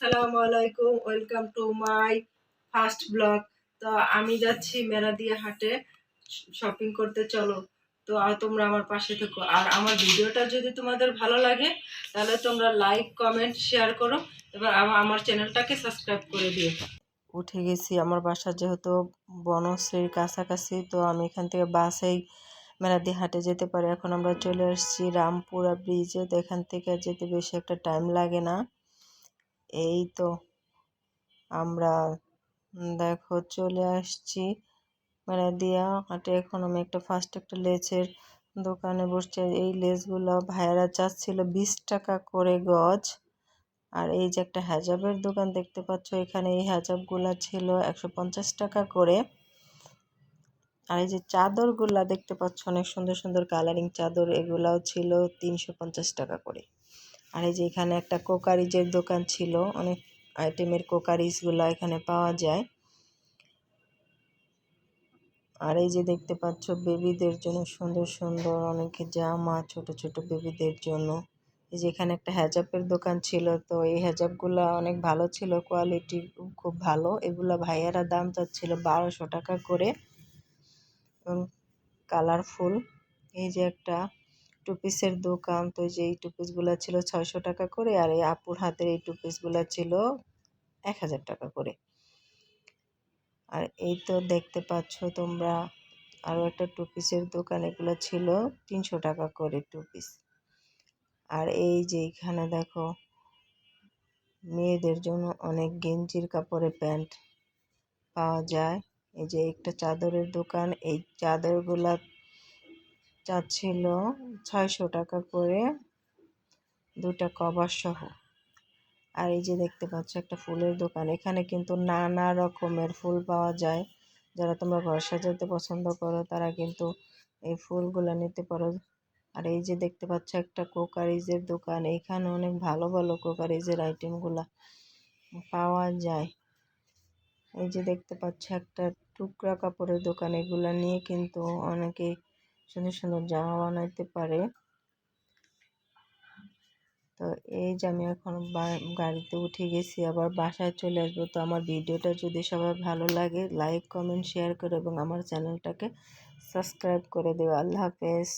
আসসালামু আলাইকুম, welcome to my first blog. তো আমি যাচ্ছি মেরাদিয়া হাটে শপিং করতে, চলো। তো তোমরা আমার পাশে থেকো, আর আমার ভিডিওটা যদি তোমাদের ভালো লাগে তাহলে তোমরা লাইক কমেন্ট শেয়ার করো এবং আমার চ্যানেলটাকে সাবস্ক্রাইব করে দিও। উঠে গেছি, আমার বাসা যেহেতু বনশ্রীর কাছাকাছি, তো আমি এখান থেকে বাসেই মেরাদি হাটে যেতে পারি। এখন আমরা চলে আসছি রামপুরা ব্রিজে, তো এখান থেকে যেতে বেশি একটা টাইম লাগে না। এই তো আমরা দেখো চলে আসছি মেরাদিয়া হাটে। এখন আমি একটা লেচের দোকানে বসছি। এই লেসগুলো ভাইয়ারা চাচ্ছিল 20 টাকা করে গজ। আর এই যে একটা হেজাবের দোকান দেখতে পাচ্ছ, এখানে এই হেজাবগুলা ছিল 150 টাকা করে। আর এই যে চাদরগুলা দেখতে পাচ্ছ, অনেক সুন্দর সুন্দর কালারিং চাদর, এগুলাও ছিল 350 টাকা করে। আর এই যে এখানে একটা কোকারিজের দোকান ছিল, অনেক আইটেমের কোকারিজগুলা এখানে পাওয়া যায়। আর এই যে দেখতে পাচ্ছ বেবিদের জন্য সুন্দর সুন্দর অনেক জামা, ছোট ছোট বেবিদের জন্য। এই যে এখানে একটা হেজাবের দোকান ছিল, তো এই হেজাবগুলা অনেক ভালো ছিল, কোয়ালিটি খুব ভালো। এগুলা ভাইয়ারা দাম চাচ্ছিল 1200 টাকা করে এবং কালারফুল। এই যে একটা টু পিসের দোকান, তো যে এই টু পিসগুলা ছিল 600 টাকা করে, আর এই আপুর হাতের এই টু পিসগুলা ছিল 1000 টাকা করে। আর এই তো দেখতে পাচ্ছ তোমরা আরও একটা টু পিসের দোকান, এগুলো ছিল 300 টাকা করে টু পিস। আর এই যে এখানে দেখো মেয়েদের জন্য অনেক গেঞ্জির কাপড়ের প্যান্ট পাওয়া যায়। এই যে একটা চাদরের দোকান, এই চাদরগুলা চাচ্ছিল 600 টাকা করে দুটা কভার সহ। আর এই যে দেখতে পাচ্ছ একটা ফুলের দোকান, এখানে কিন্তু নানা রকমের ফুল পাওয়া যায়। যারা তোমরা ঘর সাজাতে পছন্দ করো তারা কিন্তু এই ফুলগুলো নিতে পারো। আর এই যে দেখতে পাচ্ছ একটা কোকারিজের দোকান, এখানে অনেক ভালো ভালো কোকারিজের আইটেমগুলা পাওয়া যায়। এই যে দেখতে পাচ্ছ একটা টুকরা কাপড়ের দোকান, এগুলা নিয়ে কিন্তু অনেকে সুন্দর সুন্দর জামা বানাইতে পারে। তো এই যে আমি এখন গাড়িতে উঠে গেছি, আবার বাসায় চলে আসবো। তো আমার ভিডিওটা যদি সবার ভালো লাগে লাইক কমেন্ট শেয়ার করো এবং আমার চ্যানেলটাকে সাবস্ক্রাইব করে দেবে। আল্লাহ হাফেজ।